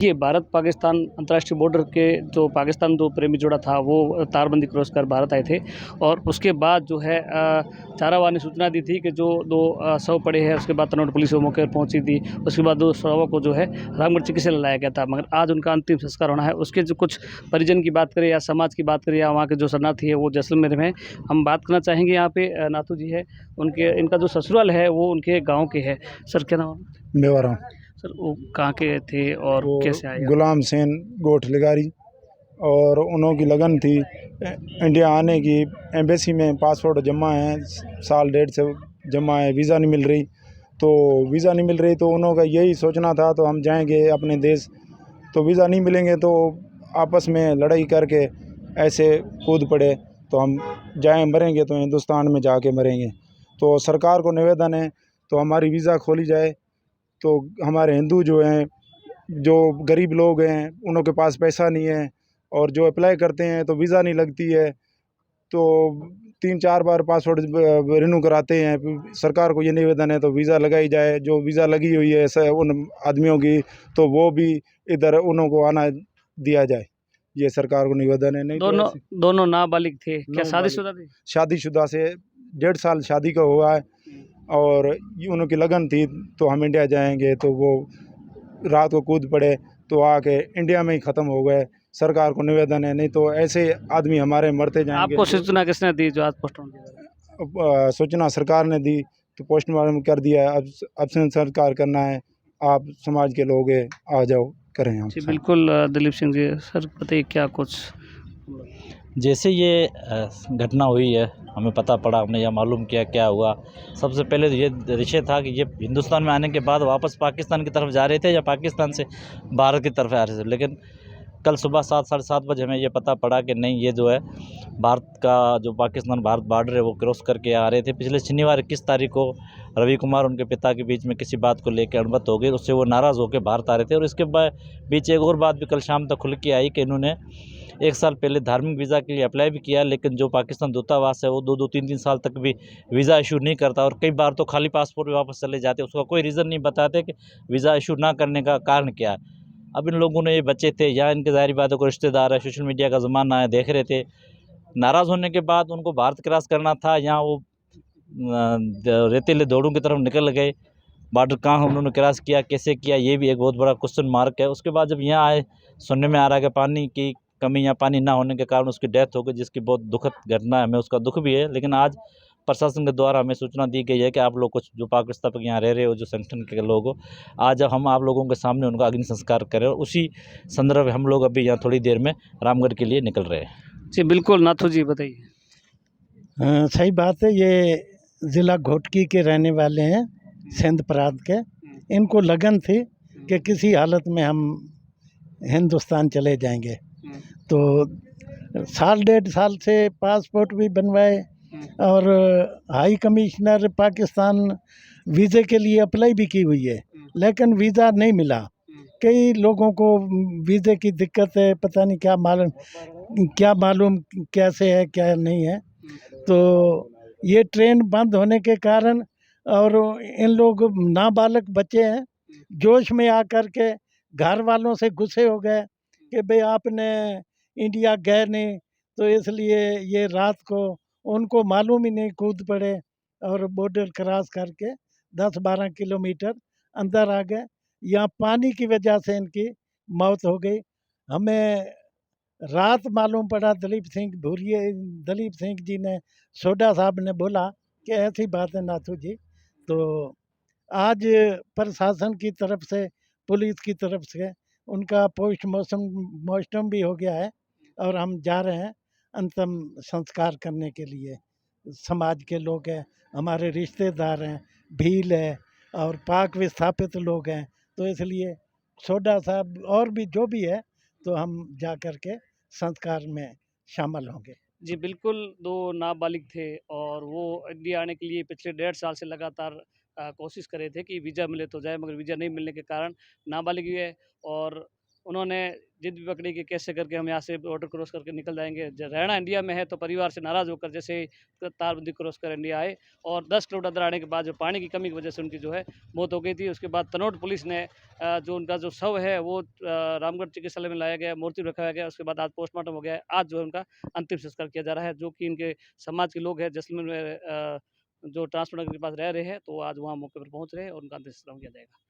ये भारत पाकिस्तान अंतर्राष्ट्रीय बॉर्डर के जो पाकिस्तान दो प्रेमी जोड़ा था वो तारबंदी क्रॉस कर भारत आए थे और उसके बाद जो है चारावाह ने सूचना दी थी कि जो दो शव पड़े हैं। उसके बाद तनोट पुलिस वो मौके पर पहुंची थी। उसके बाद दो शवों को जो है रामगढ़ चिकित्सालय लाया गया था, मगर आज उनका अंतिम संस्कार होना है। उसके जो कुछ परिजन की बात करें या समाज की बात करें या वहाँ के जो शरणार्थी है वो जैसलमेर में हम बात करना चाहेंगे। यहाँ पे नाथू जी है, उनके इनका जो ससुराल है वो उनके गाँव के है। सर क्या नाम है? मेवाराम। सर वो कहाँ के थे और वो कैसे आए? गुलाम सेन गोठ लिगारी, और उन्हों की लगन थी इंडिया आने की। एम्बेसी में पासपोर्ट जमा है, साल डेढ़ से जमा है, वीज़ा नहीं मिल रही। तो वीज़ा नहीं मिल रही तो उन्हों का यही सोचना था तो हम जाएंगे अपने देश, तो वीज़ा नहीं मिलेंगे तो आपस में लड़ाई करके ऐसे कूद पड़े तो हम जाएं, मरेंगे तो हिंदुस्तान में जाके मरेंगे। तो सरकार को निवेदन है तो हमारी वीज़ा खोली जाए। तो हमारे हिंदू जो हैं, जो गरीब लोग हैं, उनों के पास पैसा नहीं है और जो अप्लाई करते हैं तो वीज़ा नहीं लगती है। तो 3-4 बार पासपोर्ट रिन्यू कराते हैं। सरकार को ये निवेदन है तो वीज़ा लगाई जाए। जो वीज़ा लगी हुई है ऐसा उन आदमियों की, तो वो भी इधर उन्हों को आना दिया जाए, ये सरकार को निवेदन है। नहीं तो दोनों ऐसे दोनों नाबालिग थे क्या? नाबालिग शादीशुदा थे? शादीशुदा से 1.5 साल शादी का हुआ है और ये उनकी लगन थी तो हम इंडिया जाएंगे, तो वो रात को कूद पड़े तो आके इंडिया में ही ख़त्म हो गए। सरकार को निवेदन है, नहीं तो ऐसे आदमी हमारे मरते जाएंगे। आपको सूचना किसने दी जो आज पोस्टमार्टम किया? सूचना सरकार ने दी तो पोस्टमार्टम कर दिया। अब संस्कार करना है, आप समाज के लोग हैं, आ जाओ करें हम जी सब। बिल्कुल। दिलीप सिंह जी सर बताइए क्या कुछ। जैसे ये घटना हुई है, हमें पता पड़ा, हमने यह मालूम किया क्या हुआ। सबसे पहले तो ये विषय था कि ये हिंदुस्तान में आने के बाद वापस पाकिस्तान की तरफ जा रहे थे या पाकिस्तान से भारत की तरफ आ रहे थे। लेकिन कल सुबह 7 साढ़े 7 बजे हमें ये पता पड़ा कि नहीं, ये जो है भारत का जो पाकिस्तान भारत बॉर्डर है वो क्रॉस करके आ रहे थे। पिछले शनिवार 21 तारीख को रवि कुमार उनके पिता के बीच में किसी बात को लेकर अणबत्त हो गई, उससे वो नाराज़ होकर भारत आ रहे थे। और इसके बीच एक और बात भी कल शाम तक खुल के आई कि इन्होंने 1 साल पहले धार्मिक वीज़ा के लिए अप्लाई भी किया, लेकिन जो पाकिस्तान दूतावास है वो 2-2 3-3 साल तक भी वीज़ा इशू नहीं करता और कई बार तो खाली पासपोर्ट में वापस चले जाते। उसका कोई रीज़न नहीं बताते कि वीज़ा इशू ना करने का कारण क्या है। अब इन लोगों ने, ये बच्चे थे या इनके ज़ाहिर बात है कोई रिश्तेदार है, सोशल मीडिया का ज़माना है, देख रहे थे। नाराज़ होने के बाद उनको भारत क्रॉस करना था, यहाँ वो रेतीले दौड़ों की तरफ निकल गए। बॉर्डर कहाँ उन्होंने क्रॉस किया, कैसे किया, ये भी एक बहुत बड़ा क्वेश्चन मार्क है। उसके बाद जब यहाँ आए, सुनने में आ रहा है कि पानी की कमी या पानी ना होने के कारण उसकी डेथ हो गई, जिसकी बहुत दुखद घटना है, हमें उसका दुख भी है। लेकिन आज प्रशासन के द्वारा हमें सूचना दी गई है कि आप लोग कुछ जो पाकिस्तान पर यहाँ रह रहे हो, जो संगठन के लोग हो, आज हम आप लोगों के सामने उनका अग्नि संस्कार करें। और उसी संदर्भ में हम लोग अभी यहाँ थोड़ी देर में रामगढ़ के लिए निकल रहे हैं। जी बिल्कुल नाथू जी बताइए। सही बात है। ये ज़िला घोटकी के रहने वाले हैं, सिंध प्रांत के। इनको लगन थी कि किसी हालत में हम हिंदुस्तान चले जाएंगे। तो साल 1.5 साल से पासपोर्ट भी बनवाए और हाई कमिश्नर पाकिस्तान वीज़े के लिए अप्लाई भी की हुई है, लेकिन वीज़ा नहीं मिला। कई लोगों को वीज़े की दिक्कत है, पता नहीं क्या मालूम कैसे है क्या नहीं है। तो ये ट्रेन बंद होने के कारण और इन लोग नाबालग बच्चे हैं, जोश में आकर के घर वालों से गुस्से हो गए कि भाई आपने इंडिया गए नहीं, तो इसलिए ये रात को उनको मालूम ही नहीं, कूद पड़े और बॉर्डर क्रॉस करके 10-12 किलोमीटर अंदर आ गए। यहाँ पानी की वजह से इनकी मौत हो गई। हमें रात मालूम पड़ा, दलीप सिंह जी ने, सोडा साहब ने बोला कि ऐसी बात है नाथू जी। तो आज प्रशासन की तरफ से, पुलिस की तरफ से उनका पोस्टमार्टम भी हो गया है और हम जा रहे हैं अंतिम संस्कार करने के लिए। समाज के लोग हैं, हमारे रिश्तेदार हैं, भील है और पाक विस्थापित लोग हैं, तो इसलिए सोडा साहब और भी जो भी है, तो हम जा कर के संस्कार में शामिल होंगे। जी बिल्कुल। दो नाबालिग थे और वो इंडिया आने के लिए पिछले 1.5 साल से लगातार कोशिश कर रहे थे कि वीज़ा मिले तो जाए, मगर वीज़ा नहीं मिलने के कारण नाबालिग ही है और उन्होंने जिद भी पकड़ी कि कैसे करके हम यहाँ से बॉर्डर क्रॉस करके निकल जाएंगे। रहना इंडिया में है तो परिवार से नाराज़ होकर जैसे ही तारबंदी क्रॉस कर इंडिया आए और 10 किलोमीटर अंदर आने के बाद जो पानी की कमी की वजह से उनकी जो है मौत हो गई थी। उसके बाद तनोट पुलिस ने जो उनका जो शव है वो रामगढ़ चिकित्सालय में लाया गया, मूर्ति रखवाया गया। उसके बाद आज पोस्टमार्टम हो गया है। आज जो है उनका अंतिम संस्कार किया जा रहा है, जो कि इनके समाज के लोग हैं जैसलमेर में जो ट्रांसपोर्ट नगर के पास रह रहे हैं, तो आज वहाँ मौके पर पहुँच रहे हैं और उनका अंतिम संस्कार किया जाएगा।